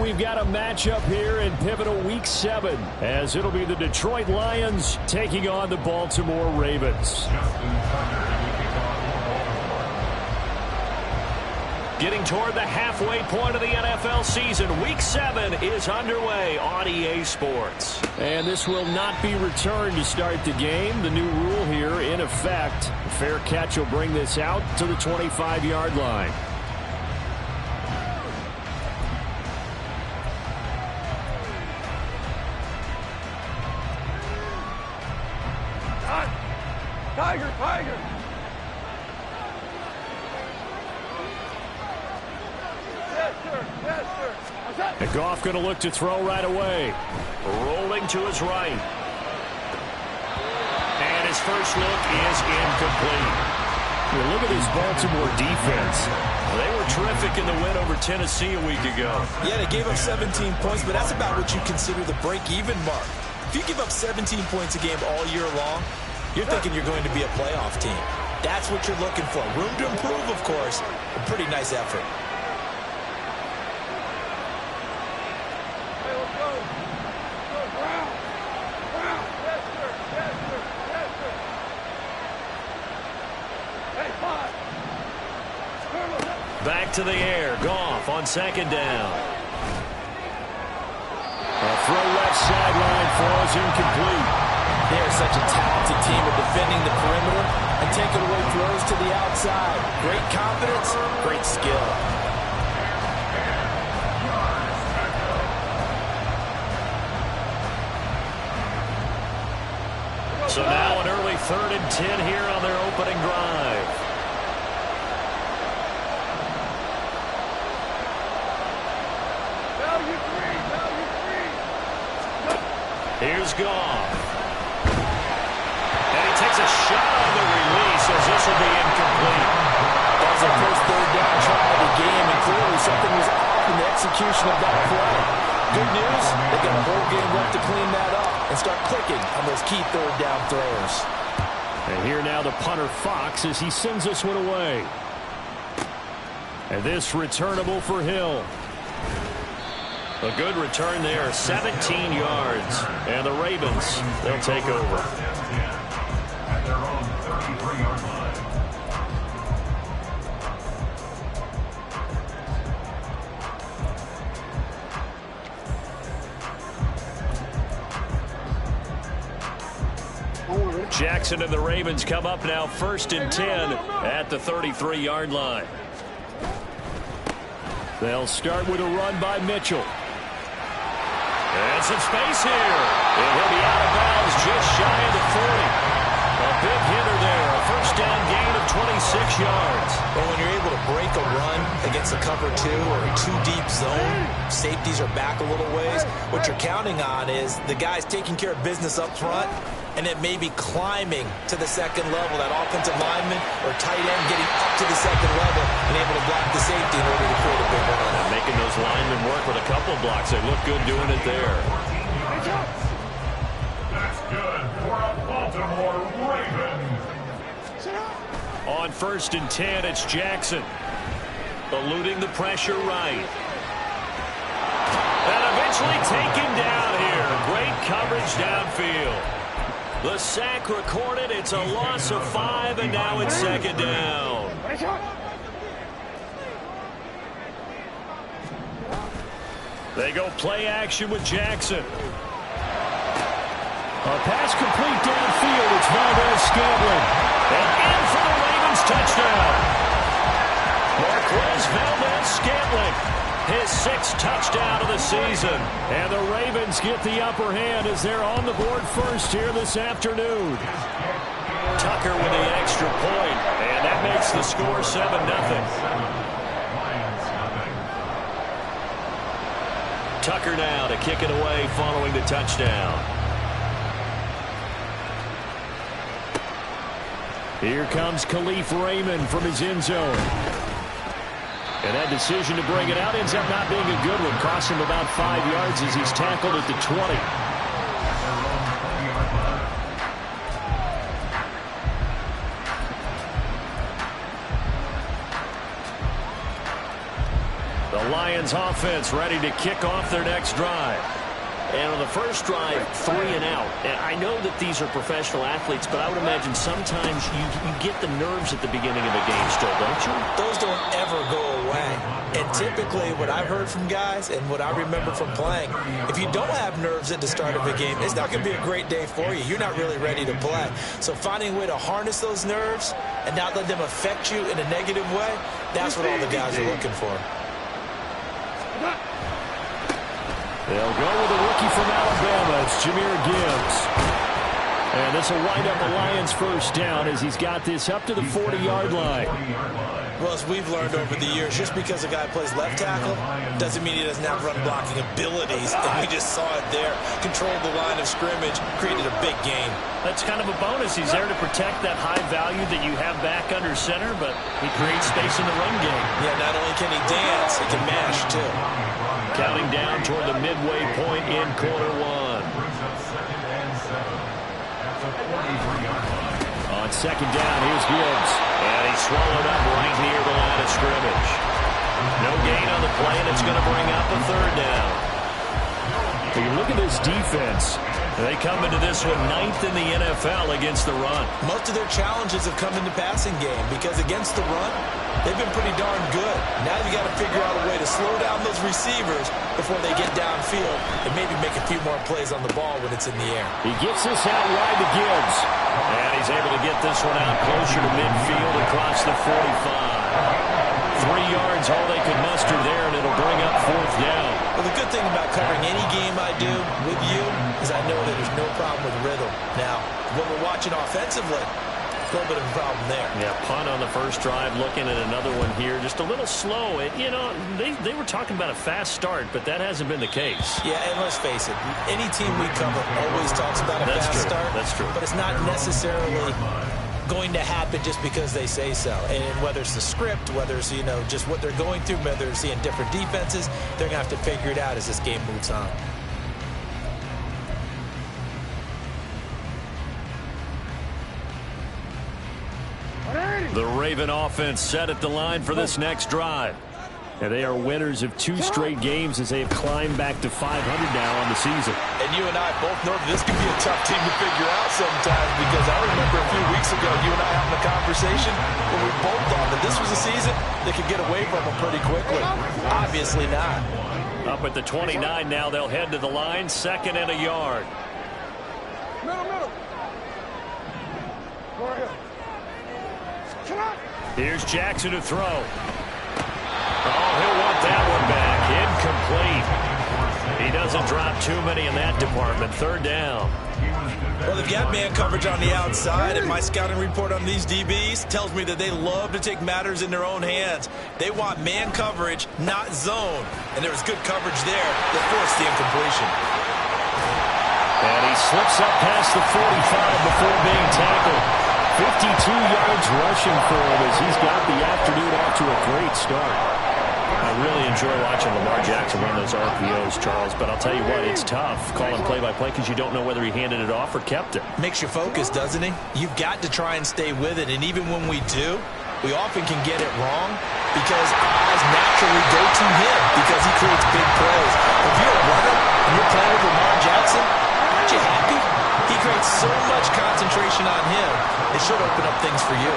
we've got a matchup here in pivotal Week 7, as it'll be the Detroit Lions taking on the Baltimore Ravens. Getting toward the halfway point of the NFL season, Week 7 is underway on EA Sports. And this will not be returned to start the game. The new rule here in effect. A fair catch will bring this out to the 25-yard line. Tiger, Tiger! And Goff going to look to throw right away. Rolling to his right. And his first look is incomplete. Well, look at this Baltimore defense. They were terrific in the win over Tennessee a week ago. Yeah, they gave up 17 points, but that's about what you consider the break-even mark. If you give up 17 points a game all year long, you're thinking you're going to be a playoff team. That's what you're looking for. Room to improve, of course. A pretty nice effort. Back to the air. Goff on second down. A throw left sideline falls incomplete. They are such a talented team at defending the perimeter and taking away throws to the outside. Great confidence, great skill. So now an early 3rd and 10 here on their opening drive. Here's Goff. And he takes a shot on the release as this will be incomplete. That was their first 3rd down try of the game, and clearly something was off in the execution of that play. Good news, they got a whole game left to clean that up and start clicking on those key 3rd down throws. And here now the punter Fox as he sends this one away. And this returnable for Hill. A good return there, 17 yards. And the Ravens, they'll take over. At their own 33-yard line. Jackson and the Ravens come up now 1st and 10 at the 33-yard line. They'll start with a run by Mitchell. And some space here. And he'll be out of bounds just shy of the 40. A big hitter there. A first down gain of 26 yards. But when you're able to break a run against a cover 2 or a 2-deep zone, safeties are back a little ways. What you're counting on is the guys taking care of business up front and then maybe climbing to the second level, that offensive lineman or tight end getting up to the second level and able to block the safety in order to create a big run. And making those linemen work with a couple of blocks. They look good doing it there. That's good for a Baltimore Raven. On 1st and 10, it's Jackson. Eluding the pressure right. And eventually taken down here. Great coverage downfield. The sack recorded. It's a loss of 5, and now it's 2nd down. They go play action with Jackson. A pass complete downfield. It's Valdez-Scantling. And in for the Ravens touchdown. Marquez Valdez-Scantling. His 6th touchdown of the season. And the Ravens get the upper hand as they're on the board first here this afternoon. Tucker with the extra point, and that makes the score 7-0. Tucker now to kick it away following the touchdown. Here comes Khalif Raymond from his end zone. And that decision to bring it out ends up not being a good one. Cost him about 5 yards as he's tackled at the 20. The The Lions offense ready to kick off their next drive. And on the first drive, 3 and out. And I know that these are professional athletes, but I would imagine sometimes you get the nerves at the beginning of a game still, don't you? Those don't ever go away. And typically what I've heard from guys and what I remember from playing, if you don't have nerves at the start of a game, it's not going to be a great day for you. You're not really ready to play. So finding a way to harness those nerves and not let them affect you in a negative way, that's what all the guys are looking for. They'll go with a rookie from Alabama. It's Jahmyr Gibbs. And this will wind up the Lions' first down as he's got this up to the 40-yard line. Well, as we've learned over the years, just because a guy plays left tackle doesn't mean he doesn't have run-blocking abilities. And we just saw it there. Controlled the line of scrimmage, created a big gain. That's kind of a bonus. He's there to protect that high value that you have back under center, but he creates space in the run game. Yeah, not only can he dance, he can mash, too. Counting down toward the midway point in quarter one. On second down, here's Gibbs. And he's swallowed up right near the line of scrimmage. No gain on the play, and it's going to bring up a third down. If you look at this defense, they come into this one 9th in the NFL against the run. Most of their challenges have come in the passing game because against the run, they've been pretty darn good. Now you got to figure out a way to slow down those receivers before they get downfield and maybe make a few more plays on the ball when it's in the air. He gets this out wide to Gibbs. And he's able to get this one out closer to midfield across the 45. 3 yards, all they could muster there, and it'll bring up fourth down. Well, the good thing about covering any game I do with you is I know that there's no problem with rhythm. Now, when we're watching offensively, a little bit of a problem there. Yeah, punt on the first drive, looking at another one here. Just a little slow. You know, they were talking about a fast start, but that hasn't been the case. Yeah, and let's face it, any team we cover always talks about a fast start. That's true. But it's not necessarily going to happen just because they say so. And whether it's the script, whether it's, you know, just what they're going through, whether they're seeing different defenses, they're going to have to figure it out as this game moves on. The Raven offense set at the line for this next drive. And they are winners of 2 straight games as they have climbed back to 500 now on the season. And you and I both know that this can be a tough team to figure out sometimes, because I remember a few weeks ago you and I having a conversation where we both thought that this was a season that could get away from them pretty quickly. Obviously not. Up at the 29 now, they'll head to the line, 2nd and a yard. Middle. Go ahead. Here's Jackson to throw. Oh, he'll want that one back. Incomplete. He doesn't drop too many in that department. 3rd down. Well, they've got man coverage on the outside, and my scouting report on these DBs tells me that they love to take matters in their own hands. They want man coverage, not zone. And there was good coverage there that forced the incompletion. And he slips up past the 45 before being tackled. 52 yards rushing for him as he's got the afternoon off to a great start. I really enjoy watching Lamar Jackson run those RPOs, Charles, but I'll tell you what, it's tough calling play-by-play because you don't know whether he handed it off or kept it. Makes you focus, doesn't he? You've got to try and stay with it, and even when we do, we often can get it wrong because our eyes naturally go to him because he creates big plays. If you're a runner and you're playing with Lamar Jackson, aren't you happy? He creates so much concentration on him, it should open up things for you.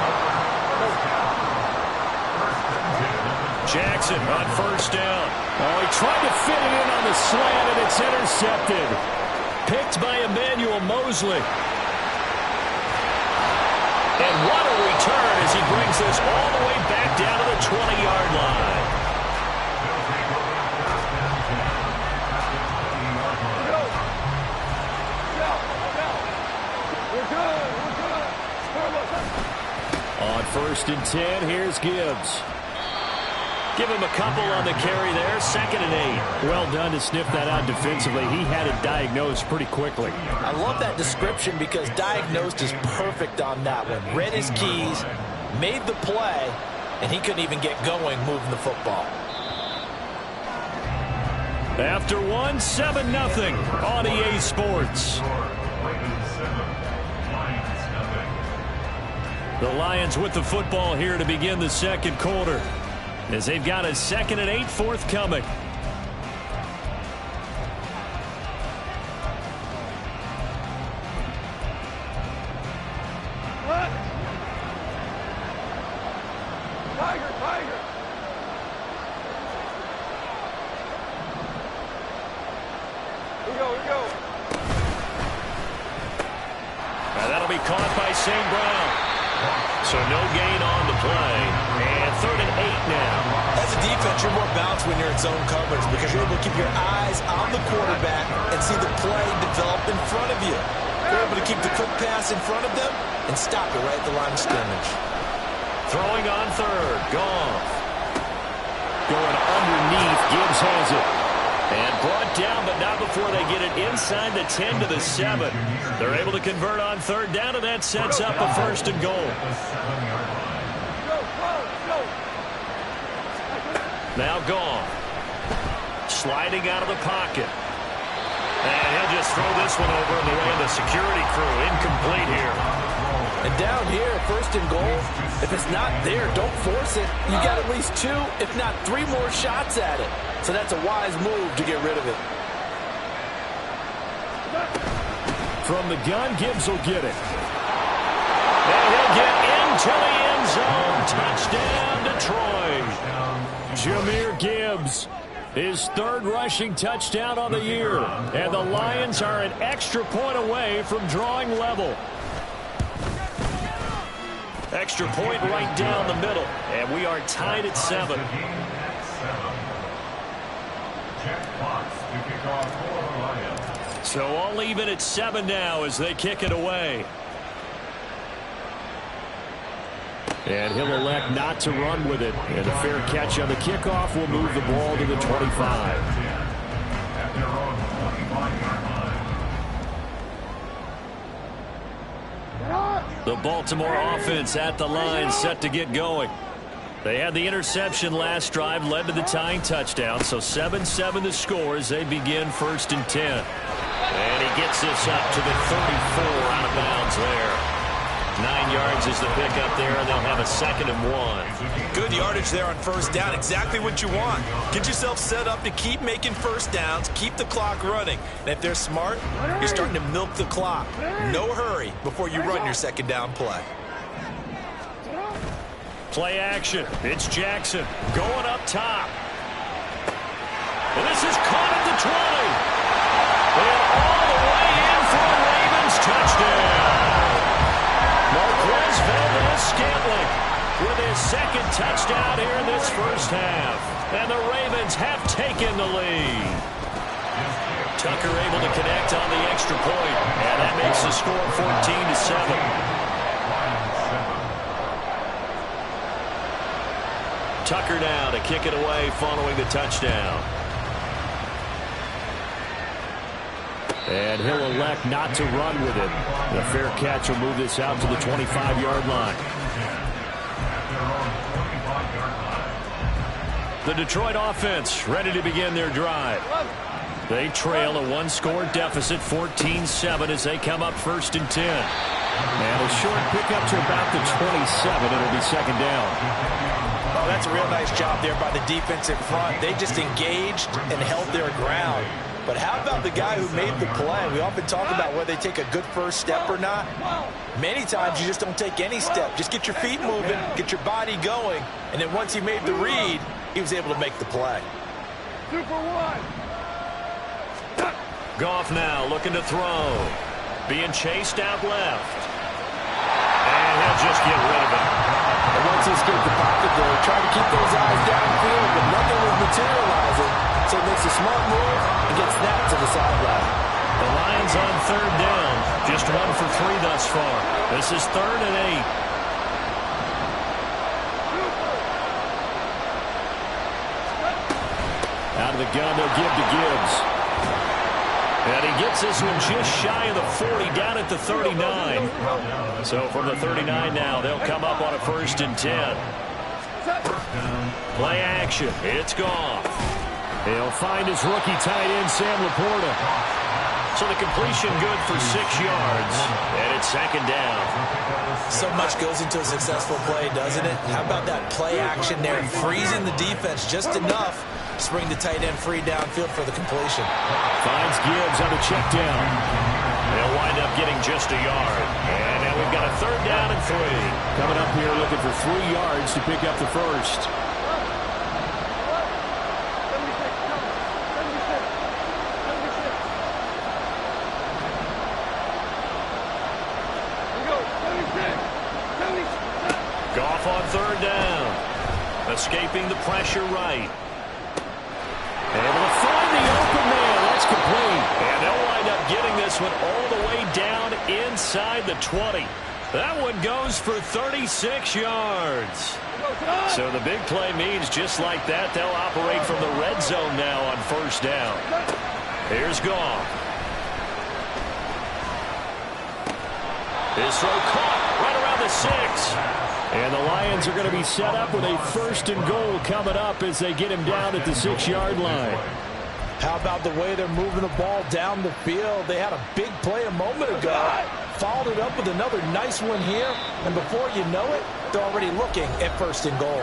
Jackson on 1st down. Oh, he tried to fit it in on the slant, and it's intercepted. Picked by Emmanuel Mosley. And what a return as he brings this all the way back down to the 20-yard line. On 1st and 10, here's Gibbs. Give him a couple on the carry there. 2nd and 8. Well done to sniff that out defensively. He had it diagnosed pretty quickly. I love that description because diagnosed is perfect on that one. Read his keys, made the play, and he couldn't even get going moving the football. After one, 7-0 on EA Sports. The Lions with the football here to begin the 2nd quarter. as they've got a 2nd and 8 forthcoming. That'll be caught by St. Brown. So no gain on the play. And 3rd and 8 now. As a defense, you're more balanced when you're in zone coverage because you're able to keep your eyes on the quarterback and see the play develop in front of you. You're able to keep the quick pass in front of them and stop it right at the line of scrimmage. Throwing on 3rd. Goff. Going underneath. Gibbs has it. And brought down, but not before they get it inside the 10 to the 7. They're able to convert on 3rd down, and that sets up a 1st and goal. Now Goff. Sliding out of the pocket. And he'll just throw this one over in the way of the security crew. Incomplete here. And down here, 1st and goal, if it's not there, don't force it. You got at least 2, if not 3 more shots at it. So that's a wise move to get rid of it. From the gun, Gibbs will get it. And he'll get into the end zone. Touchdown, Detroit. Jahmyr Gibbs, his 3rd rushing touchdown on the year. And the Lions are an extra point away from drawing level. Extra point right down the middle. And we are tied at 7. So all even at 7 now as they kick it away. And he'll elect not to run with it. And a fair catch on the kickoff will move the ball to the 25. The Baltimore offense at the line, set to get going. They had the interception last drive, led to the tying touchdown. So 7-7 the score as they begin 1st and 10. And he gets this up to the 34 out of bounds there. 9 yards is the pickup there, and they'll have a 2nd and 1. Good yardage there on 1st down. Exactly what you want. Get yourself set up to keep making 1st downs, keep the clock running. And if they're smart, you're starting to milk the clock. No hurry before you run your 2nd down play. Play action. It's Jackson going up top. And this is caught at the 20. And all the way in for a Ravens touchdown. Marquez Valdez-Scantling with his 2nd touchdown here in this 1st half. And the Ravens have taken the lead. Tucker able to connect on the extra point. And that makes the score 14-7. Tucker now to kick it away following the touchdown. And he'll elect not to run with it. The fair catch will move this out to the 25-yard line. The Detroit offense ready to begin their drive. They trail a 1-score deficit, 14-7, as they come up 1st and 10. And a short pickup to about the 27. It'll be 2nd down. Oh, that's a real nice job there by the defensive front. They just engaged and held their ground. But how about the guy who made the play? We often talk about whether they take a good 1st step or not. Many times you just don't take any step. Just get your feet moving, get your body going, and then once he made the read, he was able to make the play. 2 for 1. Goff now looking to throw. Being chased out left. And he'll just get rid of it. And once he escaped the pocket there, trying to keep those eyes downfield, but nothing was materializing. So he makes a smart move and gets that to the sideline. The Lions on 3rd down. Just 1 for 3 thus far. This is 3rd and 8. Out of the gun, they'll give to Gibbs. And he gets this one just shy of the 40, down at the 39. So from the 39 now, they'll come up on a 1st and 10. Play action. It's Goff. He'll find his rookie tight end, Sam Laporta. So the completion good for 6 yards. And it's second down. So much goes into a successful play, doesn't it? How about that play action there? Freezing the defense just enough to bring the tight end free downfield for the completion. Finds Gibbs on the check down. They'll wind up getting just a yard. And now we've got a 3rd down and 3. Coming up here looking for 3 yards to pick up the first. Goff on 3rd down. Escaping the pressure right. Able to find the open man. That's complete. And they'll wind up getting this one all the way down inside the 20. That one goes for 36 yards. So the big play means just like that, they'll operate from the red zone now on 1st down. Here's Goff. His throw caught right around the 6. And the Lions are going to be set up with a 1st and goal coming up as they get him down at the 6-yard line. How about the way they're moving the ball down the field? They had a big play a moment ago. Followed it up with another nice one here. And before you know it, they're already looking at 1st and goal.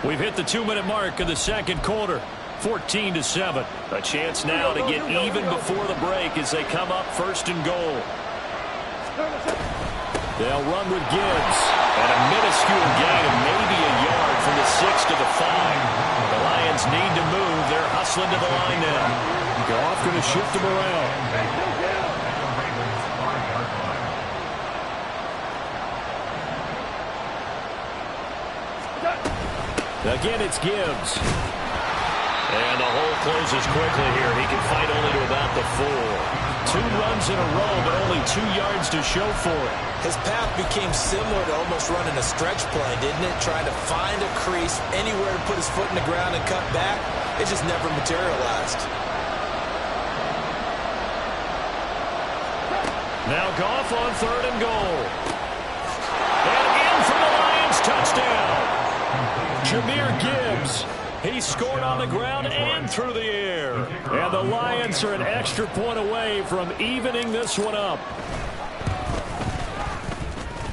We've hit the 2-minute mark of the 2nd quarter. 14-7. A chance now to get even before the break as they come up 1st and goal. They'll run with Gibbs. And a minuscule gain of maybe a yard from the 6 to the 5. The Lions need to move. They're hustling to the line now. Goff going to shift them around. Again, it's Gibbs. And the hole closes quickly here. He can fight only to about the 4. 2 runs in a row, but only 2 yards to show for it. His path became similar to almost running a stretch play, didn't it? Trying to find a crease, anywhere to put his foot in the ground and cut back. It just never materialized. Now Goff on 3rd and goal. And in for the Lions touchdown. Jahmyr Gibbs. He scored on the ground and through the air. And the Lions are an extra point away from evening this one up.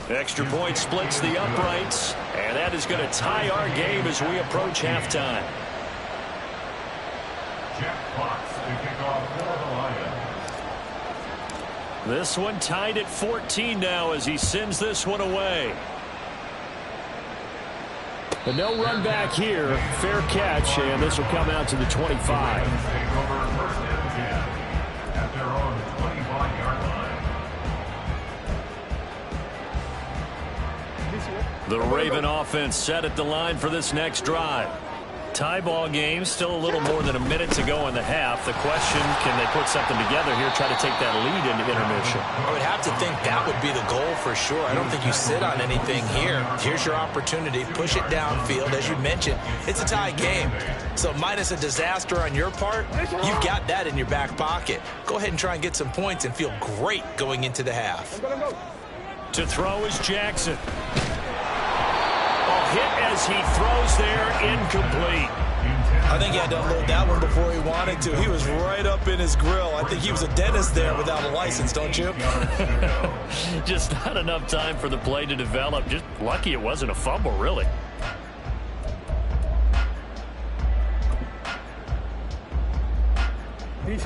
Extra point splits the uprights, and that is going to tie our game as we approach halftime. Jeff Fox to kick off for the Lions. This one tied at 14 now as he sends this one away. But no run back here. Fair catch, and this will come out to the 25. Take over 1st and 10 at their own 25-yard line. The Raven offense set at the line for this next drive. Tie ball game, still a little more than a minute to go in the half. The question, can they put something together here, try to take that lead into intermission? I would have to think that would be the goal for sure. I don't think you sit on anything here. Here's your opportunity. Push it downfield. As you mentioned, it's a tie game. So minus a disaster on your part, you've got that in your back pocket. Go ahead and try and get some points and feel great going into the half. To throw is Jackson. Hit as he throws there, incomplete. I think he had to unload that one before he wanted to. He was right up in his grill. I think he was a dentist there without a license, don't you? Just not enough time for the play to develop. Just lucky it wasn't a fumble, really.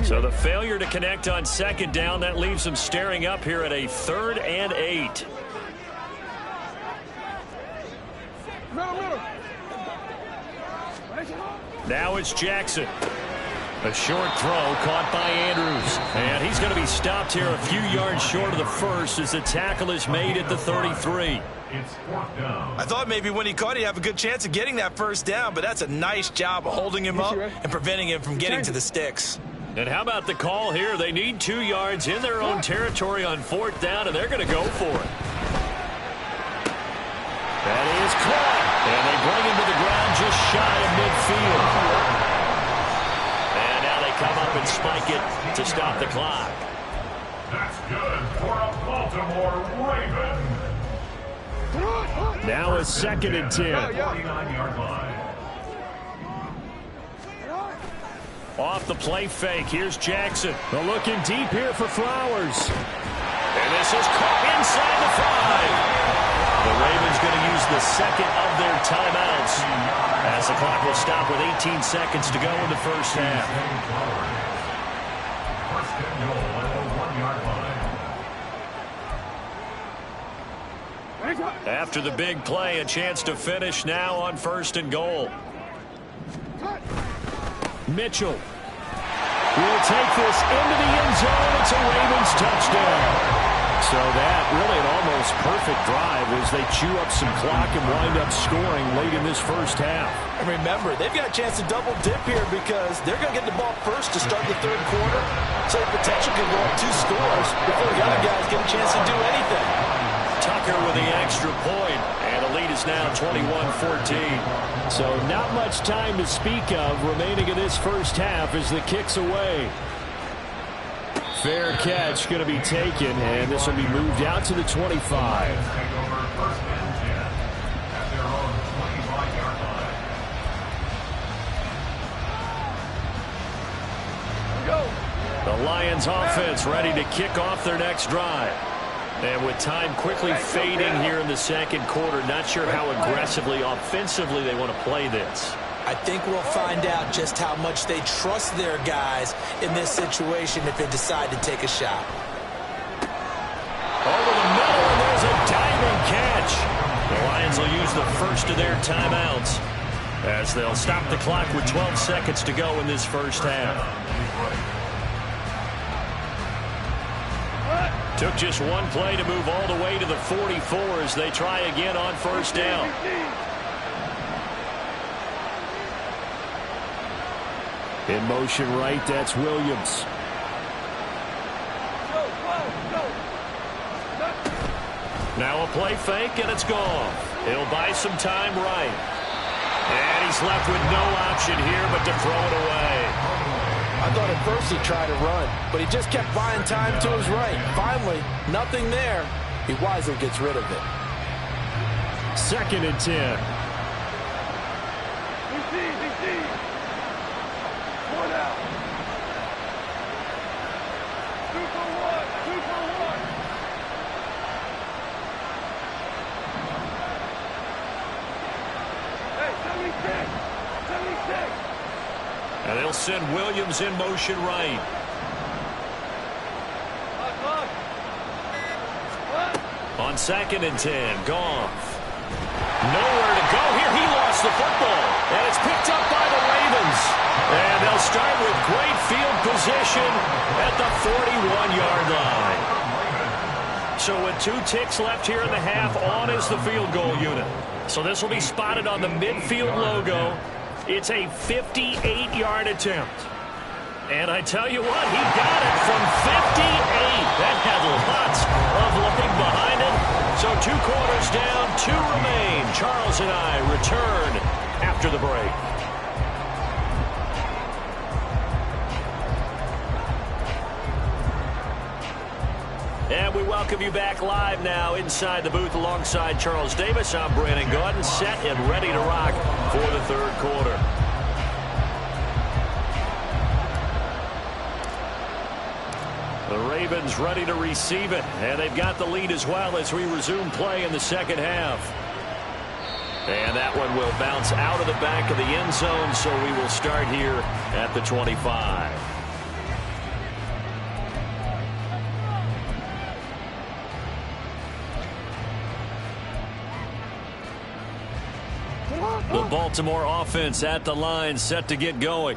So the failure to connect on 2nd down, that leaves them staring up here at a 3rd and 8. Now it's Jackson. A short throw caught by Andrews. And he's going to be stopped here a few yards short of the first as the tackle is made at the 33. It's 4th down. I thought maybe when he caught it, he'd have a good chance of getting that 1st down, but that's a nice job of holding him up and preventing him from getting to the sticks. And how about the call here? They need 2 yards in their own territory on 4th down, and they're going to go for it. That is caught. And they bring him to the ground just shy of midfield. And now they come up and spike it to stop the clock. That's good for a Baltimore Raven. Now a 2nd and 10. 49-yard line. Off the play fake, here's Jackson. They're looking deep here for Flowers. And this is caught inside the 5. The Ravens going to use the second of their timeouts as the clock will stop with 18 seconds to go in the first half. First and goal at the 1-yard line. After the big play, a chance to finish now on first and goal. Mitchell will take this into the end zone. It's a Ravens touchdown. So that really an almost perfect drive as they chew up some clock and wind up scoring late in this first half. And remember, they've got a chance to double dip here because they're going to get the ball first to start the third quarter. So the potential could go up 2 scores before the other guys get a chance to do anything. Tucker with the extra point, and the lead is now 21-14. So not much time to speak of remaining in this first half as the kick's away. Fair catch going to be taken, and this will be moved out to the 25. Take over first and 10 at their own 25-yard line. The Lions offense ready to kick off their next drive. And with time quickly fading here in the second quarter, not sure how aggressively, offensively they want to play this. I think we'll find out just how much they trust their guys in this situation if they decide to take a shot. Over the middle, and there's a diving catch. The Lions will use the first of their timeouts as they'll stop the clock with 12 seconds to go in this first half. Took just one play to move all the way to the 44 as they try again on first down. In motion right, that's Williams. Now a play fake, and it's gone. He'll buy some time right. And he's left with no option here but to throw it away. I thought at first he'd try to run, but he just kept buying time to his right. Finally, nothing there. He wisely gets rid of it. 2nd and 10. One out. 2 for 1. 2 for 1. Hey, 76. 76. And they'll send Williams in motion right. On 2nd and 10, Goff. Nowhere to go here. He lost the football. And it's picked up by the Ravens. And they'll start with great field position at the 41-yard line. So with 2 ticks left here in the half, on is the field goal unit. So this will be spotted on the midfield logo. It's a 58-yard attempt. And I tell you what, he got it from 58. That had lots of looking behind it. So 2 quarters down, 2 remain. Charles and I return after the break. And we welcome you back live now inside the booth alongside Charles Davis. I'm Brandon Gaudin, set and ready to rock for the third quarter. The Ravens ready to receive it, and they've got the lead as well as we resume play in the second half. And that one will bounce out of the back of the end zone, so we will start here at the 25. The Baltimore offense at the line, set to get going.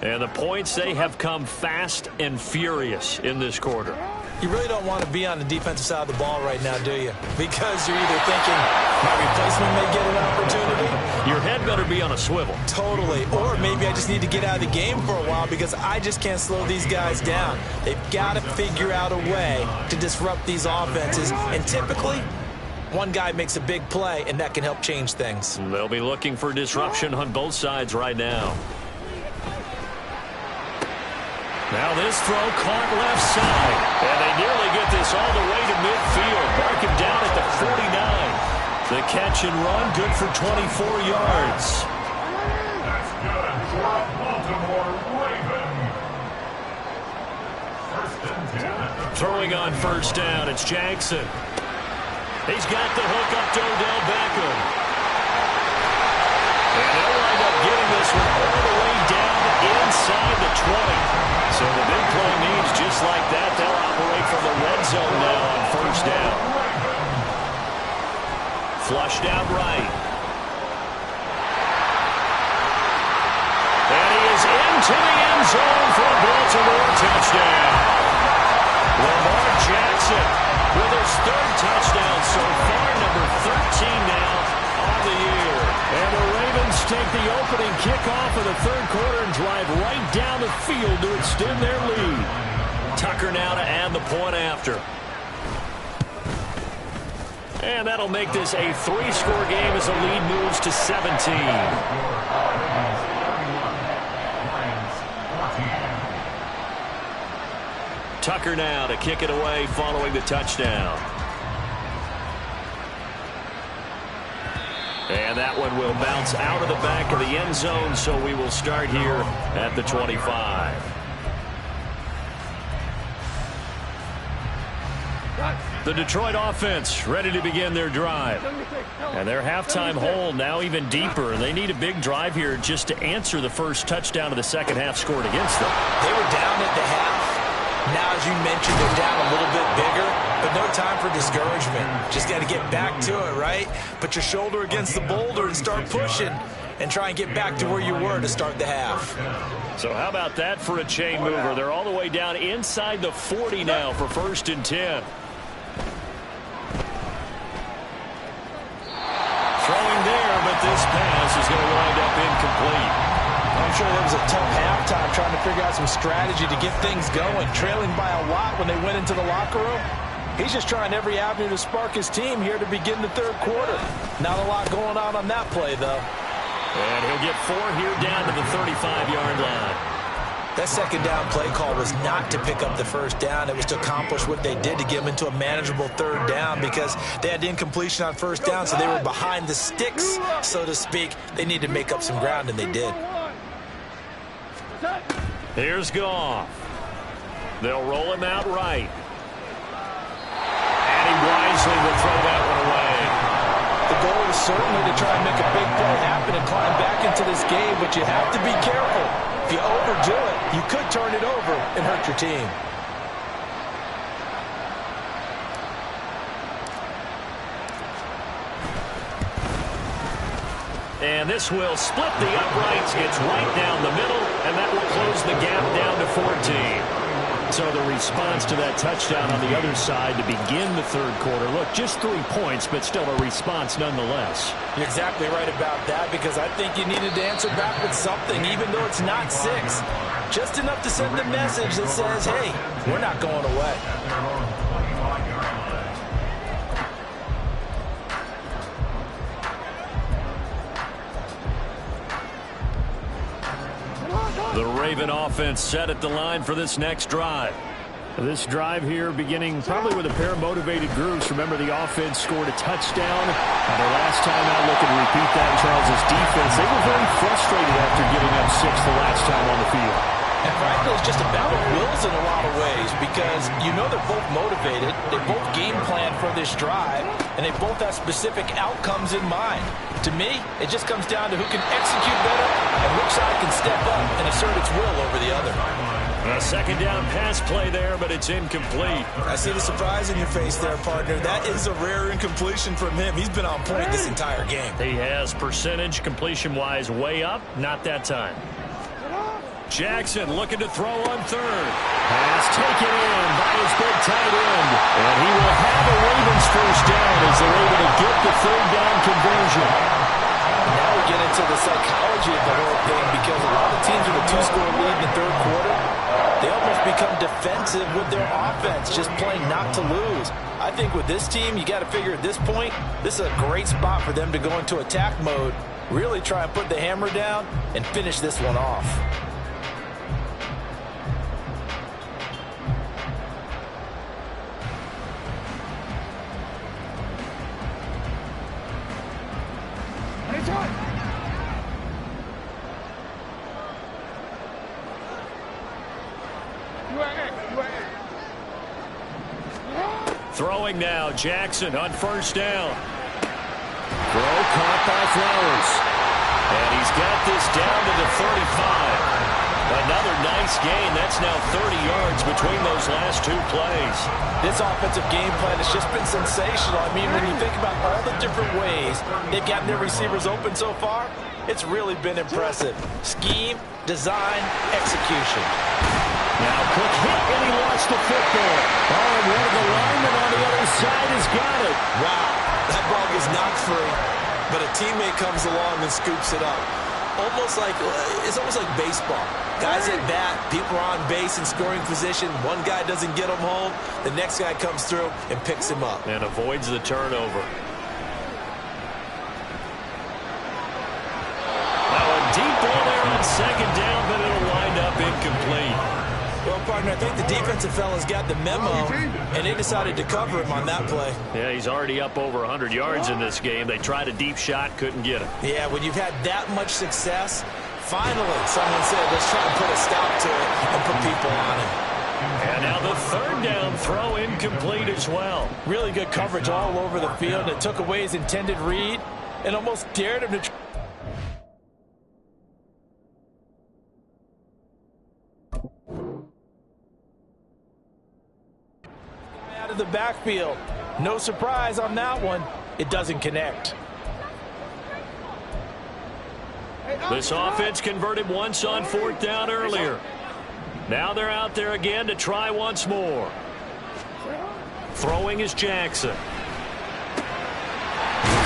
And the points, they have come fast and furious in this quarter. You really don't want to be on the defensive side of the ball right now, do you? Because you're either thinking my replacement may get an opportunity. Your head better be on a swivel. Totally. Or maybe I just need to get out of the game for a while because I just can't slow these guys down. They've got to figure out a way to disrupt these offenses. And typically, one guy makes a big play, and that can help change things. They'll be looking for disruption on both sides right now. Now this throw caught left side. And they nearly get this all the way to midfield. Mark him down at the 49. The catch and run, good for 24 yards. That's good for Baltimore Ravens. Throwing on first down, it's Jackson. He's got the hook up to Odell Beckham. And they'll wind up getting this one all the way down inside the 20. So the big play means just like that, they'll operate from the red zone now on first down. Flushed out right. And he is into the end zone for a Baltimore touchdown. Lamar Jackson with his third touchdown so far, number 13 now on the year. And the Ravens take the opening kickoff of the third quarter and drive right down the field to extend their lead. Tucker now to add the point after. And that'll make this a 3-score game as the lead moves to 17. Tucker now to kick it away following the touchdown. And that one will bounce out of the back of the end zone, so we will start here at the 25. The Detroit offense ready to begin their drive. And their halftime hole now even deeper. They need a big drive here just to answer the first touchdown of the second half scored against them. They were down at the half. Now, as you mentioned, they're down a little bit bigger, but no time for discouragement. Just got to get back to it, right? Put your shoulder against the boulder and start pushing and try and get back to where you were to start the half. So how about that for a chain mover? They're all the way down inside the 40 now for 1st and 10. Throwing there, but this pass is going to wind up incomplete. I'm sure there was a tough halftime trying to figure out some strategy to get things going. Trailing by a lot when they went into the locker room. He's just trying every avenue to spark his team here to begin the third quarter. Not a lot going on that play, though. And he'll get 4 here down to the 35-yard line. That second down play call was not to pick up the first down. It was to accomplish what they did to get them into a manageable third down because they had incompletion on first down, so they were behind the sticks, so to speak. They needed to make up some ground, and they did. Here's Goff. They'll roll him out right. And he wisely will throw that one away. The goal is certainly to try and make a big play happen and climb back into this game, but you have to be careful. If you overdo it, you could turn it over and hurt your team. And this will split the uprights. It's right down the middle, and that will close the gap down to 14. So the response to that touchdown on the other side to begin the third quarter. Look, just 3 points, but still a response nonetheless. You're exactly right about that because I think you needed to answer back with something, even though it's not 6. Just enough to send a message that says, hey, we're not going away. The Raven offense set at the line for this next drive. This drive here beginning probably with a pair of motivated groups. Remember, the offense scored a touchdown. Their last time out looking to repeat that in Charles' defense. They were very frustrated after giving up 6 the last time on the field. And frankly, it's just a battle of wills in a lot of ways because you know they're both motivated. They both game plan for this drive, and they both have specific outcomes in mind. To me, it just comes down to who can execute better and which side can step up and assert its will over the other. A second down pass play there, but it's incomplete. I see the surprise in your face there, partner. That is a rare incompletion from him. He's been on point this entire game. He has percentage completion-wise way up. Not that time. Jackson looking to throw on third. Pass taken in by his big tight end. And he will have a Ravens first down as they're able to get the third down conversion. Now we get into the psychology of the whole thing because a lot of teams with a 2-score lead in the third quarter, they almost become defensive with their offense, just playing not to lose. I think with this team, you got to figure at this point, this is a great spot for them to go into attack mode, really try and put the hammer down and finish this one off. Throwing now, Jackson on first down. Throw caught by Flowers. And he's got this down to the 35. Another nice gain. That's now 30 yards between those last two plays. This offensive game plan has just been sensational. I mean, when you think about all the different ways they've gotten their receivers open so far, it's really been impressive. Scheme, design, execution. Now Cook hit and he lost the football. Oh, and one of the linemen on the other side has got it. Wow, that ball is knocked free, but a teammate comes along and scoops it up. It's almost like baseball. Guys at bat, people are on base in scoring position. One guy doesn't get him home. The next guy comes through and picks him up. And avoids the turnover. Now a deep ball there on second down, but it'll wind up incomplete. Well, partner, I think the defensive fellas got the memo, and they decided to cover him on that play. Yeah, he's already up over 100 yards in this game. They tried a deep shot, couldn't get him. Yeah, when you've had that much success, finally someone said, let's try and put a stop to it and put people on it. And now the third down throw incomplete as well. Really good coverage all over the field. It took away his intended read and almost dared him to out of the backfield. No surprise on that one. It doesn't connect. This offense converted once on fourth down earlier. Now they're out there again to try once more. Throwing is Jackson. He's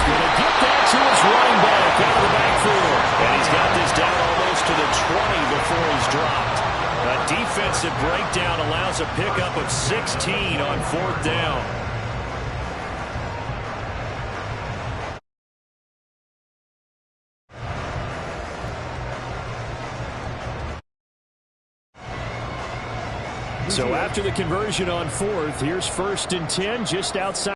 going to get that to his running back out of the backfield. And he's got this down almost to the 20 before he's dropped. A defensive breakdown allows a pickup of 16 on fourth down. So after the conversion on fourth, here's 1st and 10 just outside.